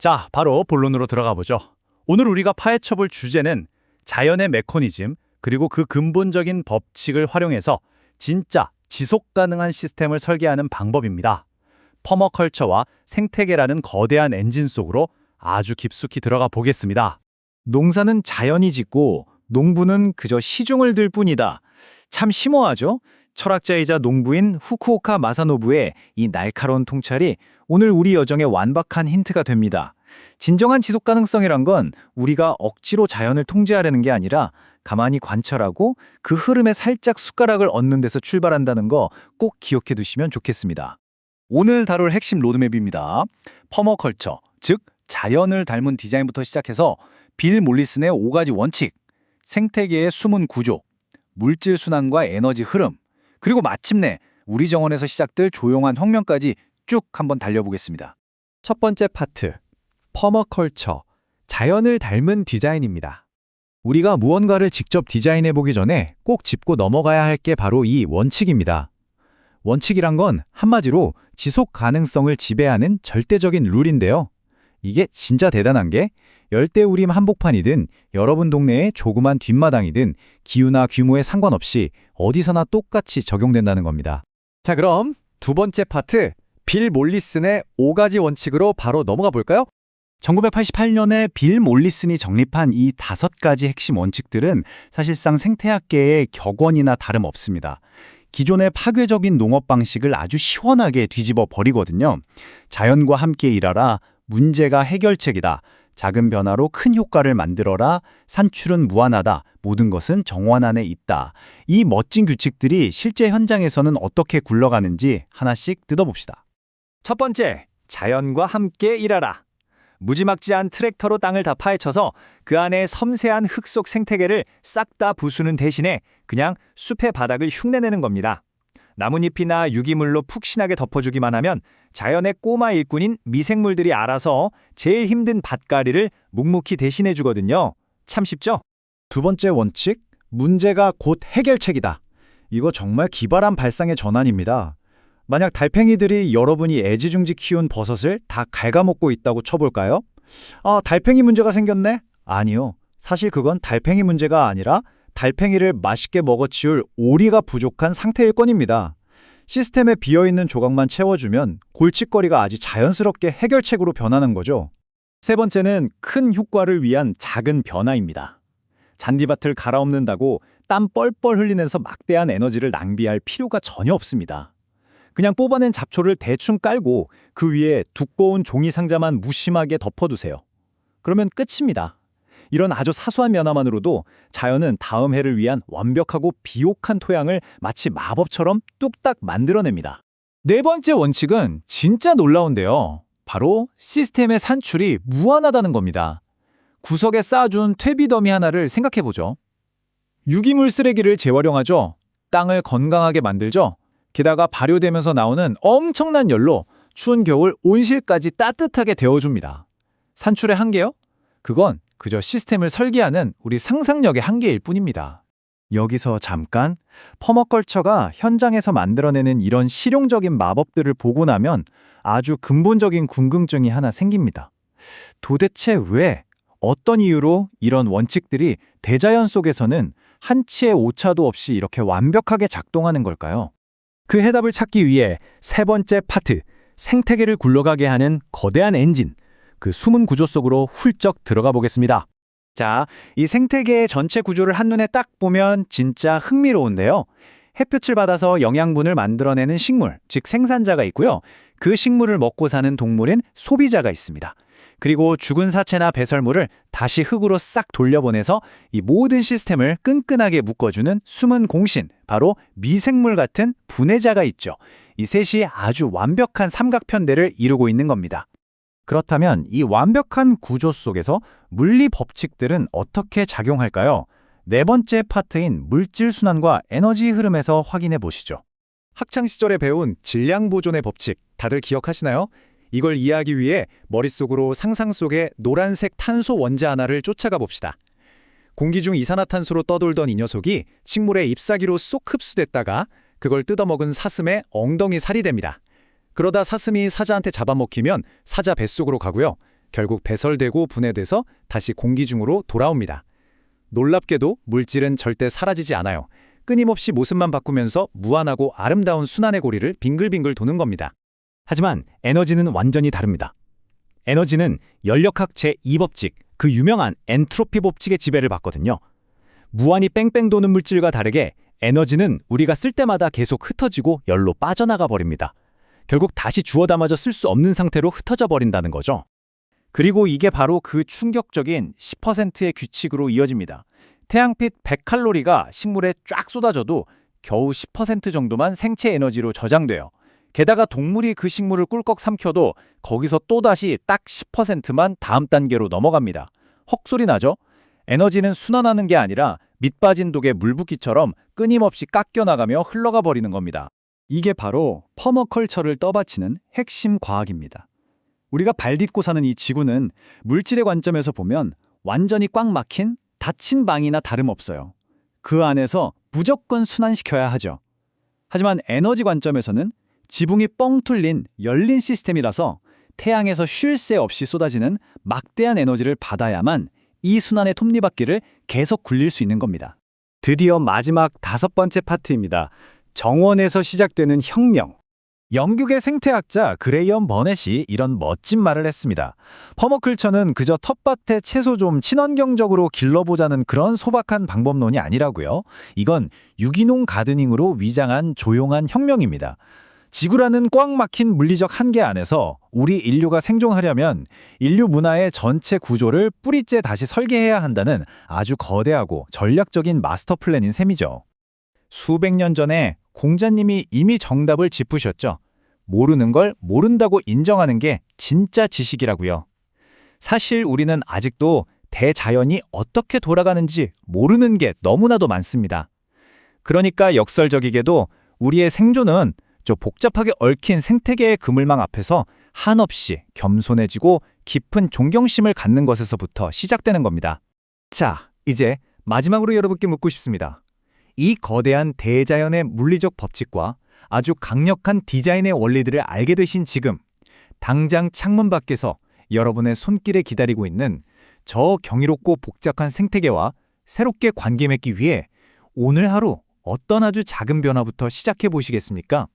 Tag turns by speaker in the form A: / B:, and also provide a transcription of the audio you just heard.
A: 자, 바로 본론으로 들어가 보죠. 오늘 우리가 파헤쳐볼 주제는 자연의 메커니즘, 그리고 그 근본적인 법칙을 활용해서 진짜 지속 가능한 시스템을 설계하는 방법입니다. 퍼머컬처와 생태계라는 거대한 엔진 속으로 아주 깊숙이 들어가 보겠습니다.
B: 농사는 자연이 짓고 농부는 그저 시중을 들 뿐이다. 참 심오하죠? 철학자이자 농부인 후쿠오카 마사노부의 이 날카로운 통찰이 오늘 우리 여정의 완벽한 힌트가 됩니다. 진정한 지속 가능성이란 건 우리가 억지로 자연을 통제하려는 게 아니라 가만히 관찰하고 그 흐름에 살짝 숟가락을 얹는 데서 출발한다는 거 꼭 기억해 두시면 좋겠습니다.
A: 오늘 다룰 핵심 로드맵입니다. 퍼머컬처, 즉 자연을 닮은 디자인부터 시작해서 빌 몰리슨의 5가지 원칙, 생태계의 숨은 구조, 물질 순환과 에너지 흐름, 그리고 마침내 우리 정원에서 시작될 조용한 혁명까지 쭉 한번 달려보겠습니다.
C: 첫 번째 파트, 퍼머컬처, 자연을 닮은 디자인입니다.
B: 우리가 무언가를 직접 디자인해보기 전에 꼭 짚고 넘어가야 할 게 바로 이 원칙입니다. 원칙이란 건 한마디로 지속 가능성을 지배하는 절대적인 룰인데요. 이게 진짜 대단한 게 열대우림 한복판이든 여러분 동네의 조그만 뒷마당이든 기후나 규모에 상관없이 어디서나 똑같이 적용된다는 겁니다.
C: 자, 그럼 두 번째 파트, 빌 몰리슨의 5가지 원칙으로 바로 넘어가 볼까요?
B: 1988년에 빌 몰리슨이 정립한 이 5가지 핵심 원칙들은 사실상 생태학계의 격언이나 다름없습니다. 기존의 파괴적인 농업 방식을 아주 시원하게 뒤집어 버리거든요. 자연과 함께 일하라, 문제가 해결책이다, 작은 변화로 큰 효과를 만들어라, 산출은 무한하다, 모든 것은 정원 안에 있다. 이 멋진 규칙들이 실제 현장에서는 어떻게 굴러가는지 하나씩 뜯어봅시다.
C: 첫 번째, 자연과 함께 일하라. 무지막지한 트랙터로 땅을 다 파헤쳐서 그 안에 섬세한 흙 속 생태계를 싹 다 부수는 대신에 그냥 숲의 바닥을 흉내내는 겁니다. 나뭇잎이나 유기물로 푹신하게 덮어주기만 하면 자연의 꼬마 일꾼인 미생물들이 알아서 제일 힘든 밭가리를 묵묵히 대신해주거든요. 참 쉽죠?
B: 두 번째 원칙, 문제가 곧 해결책이다. 이거 정말 기발한 발상의 전환입니다. 만약 달팽이들이 여러분이 애지중지 키운 버섯을 다 갉아먹고 있다고 쳐볼까요? 달팽이 문제가 생겼네? 아니요. 사실 그건 달팽이 문제가 아니라 달팽이를 맛있게 먹어치울 오리가 부족한 상태일 뿐입니다. 시스템에 비어있는 조각만 채워주면 골칫거리가 아주 자연스럽게 해결책으로 변하는 거죠. 세 번째는 큰 효과를 위한 작은 변화입니다. 잔디밭을 갈아엎는다고 땀 뻘뻘 흘리면서 막대한 에너지를 낭비할 필요가 전혀 없습니다. 그냥 뽑아낸 잡초를 대충 깔고 그 위에 두꺼운 종이 상자만 무심하게 덮어두세요. 그러면 끝입니다. 이런 아주 사소한 변화만으로도 자연은 다음 해를 위한 완벽하고 비옥한 토양을 마치 마법처럼 뚝딱 만들어냅니다. 네 번째 원칙은 진짜 놀라운데요. 바로 시스템의 산출이 무한하다는 겁니다. 구석에 쌓아준 퇴비더미 하나를 생각해보죠. 유기물 쓰레기를 재활용하죠. 땅을 건강하게 만들죠. 게다가 발효되면서 나오는 엄청난 열로 추운 겨울 온실까지 따뜻하게 데워줍니다. 산출의 한계요? 그건 그저 시스템을 설계하는 우리 상상력의 한계일 뿐입니다. 여기서 잠깐, 퍼머컬처가 현장에서 만들어내는 이런 실용적인 마법들을 보고 나면 아주 근본적인 궁금증이 하나 생깁니다. 도대체 왜, 어떤 이유로 이런 원칙들이 대자연 속에서는 한치의 오차도 없이 이렇게 완벽하게 작동하는 걸까요? 그 해답을 찾기 위해 세 번째 파트, 생태계를 굴러가게 하는 거대한 엔진, 그 숨은 구조 속으로 훌쩍 들어가 보겠습니다. 자, 이 생태계의 전체 구조를 한눈에 딱 보면 진짜 흥미로운데요. 햇볕을 받아서 영양분을 만들어내는 식물, 즉 생산자가 있고요. 그 식물을 먹고 사는 동물인 소비자가 있습니다. 그리고 죽은 사체나 배설물을 다시 흙으로 싹 돌려보내서 이 모든 시스템을 끈끈하게 묶어주는 숨은 공신, 바로 미생물 같은 분해자가 있죠. 이 셋이 아주 완벽한 삼각편대를 이루고 있는 겁니다. 그렇다면 이 완벽한 구조 속에서 물리 법칙들은 어떻게 작용할까요? 네 번째 파트인 물질 순환과 에너지 흐름에서 확인해 보시죠. 학창 시절에 배운 질량 보존의 법칙 다들 기억하시나요? 이걸 이해하기 위해 머릿속으로 상상 속의 노란색 탄소 원자 하나를 쫓아가 봅시다. 공기 중 이산화탄소로 떠돌던 이 녀석이 식물의 잎사귀로 쏙 흡수됐다가 그걸 뜯어먹은 사슴의 엉덩이 살이 됩니다. 그러다 사슴이 사자한테 잡아먹히면 사자 뱃속으로 가고요. 결국 배설되고 분해돼서 다시 공기 중으로 돌아옵니다. 놀랍게도 물질은 절대 사라지지 않아요. 끊임없이 모습만 바꾸면서 무한하고 아름다운 순환의 고리를 빙글빙글 도는 겁니다.
C: 하지만 에너지는 완전히 다릅니다. 에너지는 연력학 제2법칙, 그 유명한 엔트로피 법칙의 지배를 받거든요. 무한히 뺑뺑 도는 물질과 다르게 에너지는 우리가 쓸 때마다 계속 흩어지고 열로 빠져나가 버립니다. 결국 다시 주워 담아져 쓸 수 없는 상태로 흩어져 버린다는 거죠.
A: 그리고 이게 바로 그 충격적인 10%의 규칙으로 이어집니다. 태양빛 100칼로리가 식물에 쫙 쏟아져도 겨우 10% 정도만 생체 에너지로 저장돼요. 게다가 동물이 그 식물을 꿀꺽 삼켜도 거기서 또다시 딱 10%만 다음 단계로 넘어갑니다. 헉소리 나죠? 에너지는 순환하는 게 아니라 밑 빠진 독에 물 붓기처럼 끊임없이 깎여나가며 흘러가 버리는 겁니다.
B: 이게 바로 퍼머컬처를 떠받치는 핵심 과학입니다. 우리가 발 딛고 사는 이 지구는 물질의 관점에서 보면 완전히 꽉 막힌 닫힌 방이나 다름없어요. 그 안에서 무조건 순환시켜야 하죠. 하지만 에너지 관점에서는 지붕이 뻥 뚫린 열린 시스템이라서 태양에서 쉴 새 없이 쏟아지는 막대한 에너지를 받아야만 이 순환의 톱니바퀴를 계속 굴릴 수 있는 겁니다.
C: 드디어 마지막 5번째 파트입니다. 정원에서 시작되는 혁명.
A: 영국의 생태학자 그레이엄 버넷이 이런 멋진 말을 했습니다. 퍼머클처는 그저 텃밭에 채소 좀 친환경적으로 길러보자는 그런 소박한 방법론이 아니라고요. 이건 유기농 가드닝으로 위장한 조용한 혁명입니다. 지구라는 꽉 막힌 물리적 한계 안에서 우리 인류가 생존하려면 인류 문화의 전체 구조를 뿌리째 다시 설계해야 한다는 아주 거대하고 전략적인 마스터 플랜인 셈이죠. 수백 년 전에 공자님이 이미 정답을 짚으셨죠. 모르는 걸 모른다고 인정하는 게 진짜 지식이라고요. 사실 우리는 아직도 대자연이 어떻게 돌아가는지 모르는 게 너무나도 많습니다. 그러니까 역설적이게도 우리의 생존은 저 복잡하게 얽힌 생태계의 그물망 앞에서 한없이 겸손해지고 깊은 존경심을 갖는 것에서부터 시작되는 겁니다. 자, 이제 마지막으로 여러분께 묻고 싶습니다. 이 거대한 대자연의 물리적 법칙과 아주 강력한 디자인의 원리들을 알게 되신 지금, 당장 창문 밖에서 여러분의 손길에 기다리고 있는 저 경이롭고 복잡한 생태계와 새롭게 관계 맺기 위해 오늘 하루 어떤 아주 작은 변화부터 시작해 보시겠습니까?